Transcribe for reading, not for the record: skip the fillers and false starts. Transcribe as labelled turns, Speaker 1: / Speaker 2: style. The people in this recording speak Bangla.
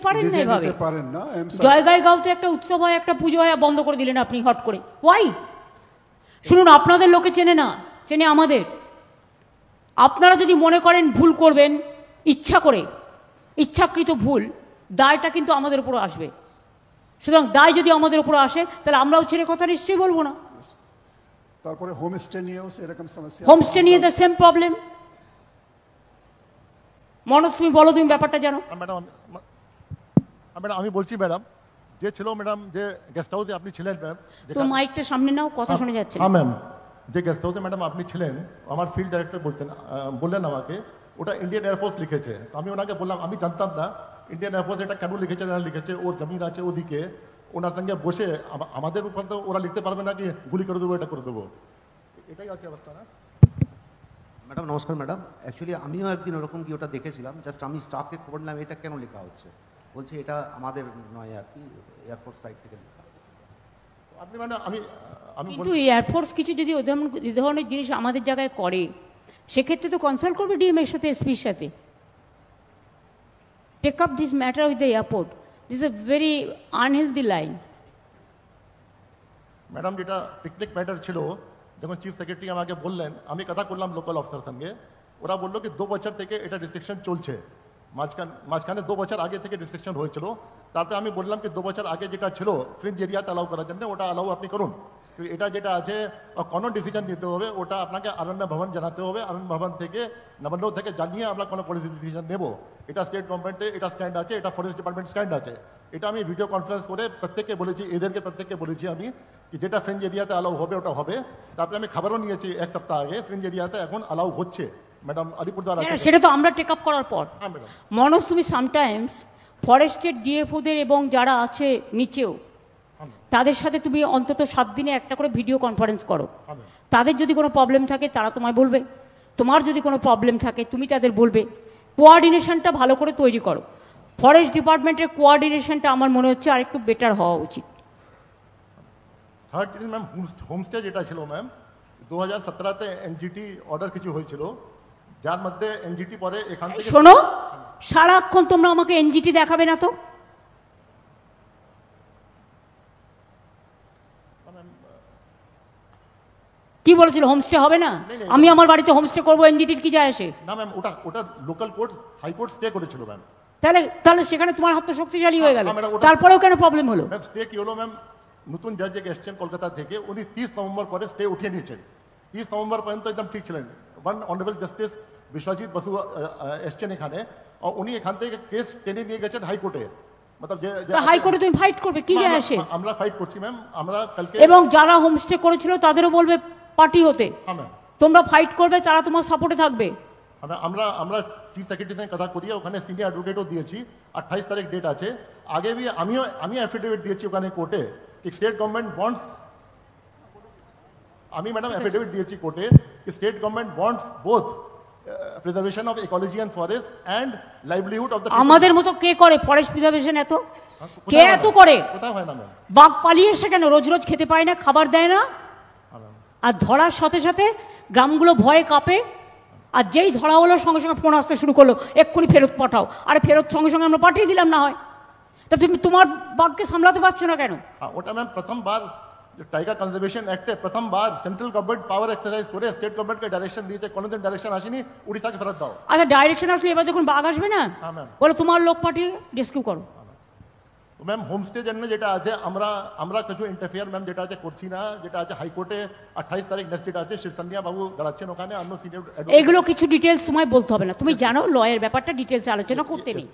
Speaker 1: পারেন না এভাবে।
Speaker 2: পারেন না।
Speaker 1: জয়গাইগাঁওতে একটা উৎসব হয়, একটা পুজো হয়, বন্ধ করে দিলেন আপনি হট করে। ওয়াই? শুনুন, আপনাদের লোকে চেনে না, চেনে আমাদের। আপনারা যদি মনে করেন ভুল করবেন ইচ্ছা করে, ইচ্ছাকৃত ভুল, দায়টা কিন্তু আমাদের উপর আসবে। সুতরাং দায় যদি আমাদের উপর আসে তাহলে আমরাও ছেড়ে কথা নিশ্চয়ই বলবো না।
Speaker 2: তারপরে হোমস্টে নিয়েও সেরকম সমস্যা।
Speaker 1: হোমস্টে নিয়ে দ্য সেম প্রবলেম। মনোজ, তুমি বলো, তুমি ব্যাপারটা জানো।
Speaker 3: ম্যাডাম আমি বলছি ম্যাডাম, যে ছিল ম্যাডাম যে গেস্ট হাউসে আপনি ছিলেন ম্যাম,
Speaker 1: তো মাইকটা সামনে নাও, কথা শোনা যাচ্ছে।
Speaker 3: হ্যাঁ ম্যাম, যে গেস্ট হাউসে ম্যাডাম আপনি ছিলেন, আমার ফিল্ড ডাইরেক্টর বললেন আমাকে ওটা ইন্ডিয়ান এয়ারফোর্স লিখেছে। আমি ওনাকে বললাম আমি জানতাম না ইন্ডিয়ান এয়ারফোর্স এটা কেন লিখেছে না লিখেছে, ওর জমিন আছে ওদিকে, ওনার সঙ্গে বসে আমাদের উপর তো ওরা লিখতে পারবে না কি গুলি করে দেবো, এটা করে দেবো, এটাই আছে অবস্থা না।
Speaker 4: ম্যাডাম নমস্কার ম্যাডাম, অ্যাকচুয়ালি আমিও একদিন ওরকম কি ওটা দেখেছিলাম, জাস্ট আমি স্টাফকে খবর নিলাম এটা কেন লেখা হচ্ছে, বলছে এটা আমাদের নয় আর কি, এয়ারফোর্স সাইড থেকে লেখা।
Speaker 3: আপনি মানে আমি
Speaker 1: কিন্তু এয়ারফোর্স কিছু যদি এই ধরনের জিনিস আমাদের জায়গায় করে, সেক্ষেত্রে তো কনসাল্ট করবে ডিএম এর সাথে, এসপির সাথে। Take up this matter with the airport. This a very unhealthy line.
Speaker 3: Madam যেটা পিকনিক ম্যাটার ছিল, যখন চিফ সেক্রেটারি আমাকে বললেন, আমি কথা করলাম লোকাল অফিসার সঙ্গে, ওরা বললো কি 2 বছর থেকে এটা রেস্ট্রিকশন চলছে, মাঝখানে 2 বছর আগে থেকে রেস্ট্রিকশন হয়েছিল। তারপরে আমি বললাম কি 2 বছর আগে যেটা ছিল ফ্রিঞ্জ এরিয়াতে অ্যালাউ করার জন্য, ওটা অ্যালাউ আপনি করুন। এটা যেটা আছে কোনো ডিসিশন নিতে হবে ওটা আপনাকে আরণ্য ভবন জানাতে হবে, আরণ্য ভবন থেকে নবান্ন থেকে জানিয়ে আমরা কোনো পলিসি ডিসিশন নেব। এটা স্টেট গভর্নমেন্টে এটা স্ট্যান্ড আছে, এটা ফরেস্ট ডিপার্টমেন্ট স্ট্যান্ড আছে। এটা আমি ভিডিও কনফারেন্স করে প্রত্যেককে বলেছি, এদেরকে প্রত্যেককে বলেছি আমি কি যেটা ফ্রিঞ্জ এরিয়াতে অ্যালাউ হবে ওটা হবে। তারপরে আমি খবরও নিয়েছি 1 সপ্তাহ আগে ফ্রিঞ্জ এরিয়াতে এখন অ্যালাউ হচ্ছে ম্যাডাম, আলিপুরদুয়ার আছে।
Speaker 1: সেটা তো আমরা টেক আপ করার পর।
Speaker 3: হ্যাঁ ম্যাডাম।
Speaker 1: মনোজ, তুমি সামটাইমস ফরেস্টের ডিএফওদের এবং যারা আছে নিচেও, তাদের সাথে তুমি অন্তত 7 দিনে একটা করে ভিডিও কনফারেন্স করো। তাদের যদি কোনো প্রবলেম থাকে তারা তোমায় বলবে, তোমার যদি কোনো প্রবলেম থাকে তুমি তাদের বলবে। কোঅর্ডিনেশনটা ভালো করে তৈরি করো। ফরেস্ট ডিপার্টমেন্টের কোঅর্ডিনেশনটা আমার মনে হচ্ছে আরেকটু বেটার হওয়া উচিত।
Speaker 3: থার্ড জিনিস ম্যাম, হোমস্টে যেটা ছিল ম্যাম 2017-তে এনজিটি অর্ডার কিছু হয়েছিল, যার মধ্যে এনজিটি পরে এখান থেকে।
Speaker 1: শোনো, সারাক্ষণ তোমরা আমাকে এনজিটি দেখাবে না তো। কি বলেছিল হোমস্টে হবে না? আমি আমার বাড়িতে হোমস্টে করবো, এনজিটির কি যায় আসে?
Speaker 3: না ম্যাম, ওটা লোকাল কোর্ট হাইকোর্ট স্টে করেছিল ম্যাম।
Speaker 1: তাহলে সেখানে তোমার হাত তো শক্তিশালী হয়ে গেল, তারপরেও কেন প্রবলেম হলো?
Speaker 3: ম্যাম স্টে কি হলো ম্যাম, নতুন জাজ যে এসছেন কলকাতা থেকে, উনি 30 নভেম্বর পরে স্টে উঠিয়ে নিয়েছেন। 30 নভেম্বর পর্যন্ত একদম ঠিক ছিলেন। One honourable justice Biswajit Basu এসছেন এখানে, উনি এখান থেকে কেস টেনে নিয়ে গেছেন হাইকোর্টে।
Speaker 1: হাইকোর্টে তুমি ফাইট করবে, কি যায় আসে?
Speaker 3: আমরা ফাইট করছি ম্যাম, আমরা কালকে।
Speaker 1: এবং যারা হোমস্টে করেছিল তাদেরও বলবে পার্টি হতে। তোমরা ফাইট করবে, তারা তোমার সাপোর্টে থাকবে।
Speaker 3: আমরা চিফ সেক্রেটারির সঙ্গে কথা করিয়ে ওখানে সিনিয়র অ্যাডভোকেটও দিয়েছি। 28 তারিখ ডেট আছে। আগে भी আমি অ্যাফিডেভিট দিয়েছি ওখানে কোর্টে कि स्टेट गवर्नमेंट वांट्स, আমি ম্যাডাম অ্যাফিডেভিট দিয়েছি কোর্টে कि state government wants both preservation of ecology and forest and livelihood of the.
Speaker 1: আমাদের মতো কে করে ফরেস্ট প্রিজার্ভেশন? কে এত করে?
Speaker 3: কোথায় হয় না ম্যাম?
Speaker 1: বাঘ পালিয়ে এসে কেন রোজ রোজ খেতে পায় না, খাবার দেয় না, আর ধরার সাথে সাথে গ্রামগুলো ভয়ে কাঁপে। আর যেই ধরা হলো সঙ্গে সঙ্গে ফোন আসতে শুরু করলো, এক্ষুনি ফেরত পাঠাও। আরে ফেরত সঙ্গে সঙ্গে আমরা পাঠিয়ে দিলাম না হয়। তা তুমি তোমার বাঘকে সামলাতে পারছো না কেন?
Speaker 3: ওটা ম্যাম প্রথমবার টাইগার কনজারভেশন অ্যাক্টে প্রথমবার সেন্ট্রাল গভর্নমেন্ট পাওয়ার এক্সারসাইজ করে স্টেট গভর্নমেন্টকে ডাইরেকশন দিয়েছে, কোনোদিন ডাইরেকশন আসেনি উড়িষ্যাকে ফেরত দাও।
Speaker 1: আচ্ছা ডাইরেকশন আসলে এবার যখন বাঘ আসবে না, বলে তোমার লোক পাঠিয়ে রেস্কিউ করো।
Speaker 3: ম্যাম হোমস্টে জন্য যেটা আছে আমরা কিছু ইন্টারফেয়ার ম্যাম যেটা আছে করছি না, যেটা আছে হাইকোর্টে 28 তারিখ নেক্সট ডেট আছে, শিবসন্ধিয়া বাবু দাঁড়াচ্ছেন ওখানে, অন্য সিনিয়র।
Speaker 1: এগুলো কিছু ডিটেলস তোমায় বলতে হবে না, তুমি জানো লয়ের ব্যাপারটা ডিটেলসে আলোচনা করতে নেই।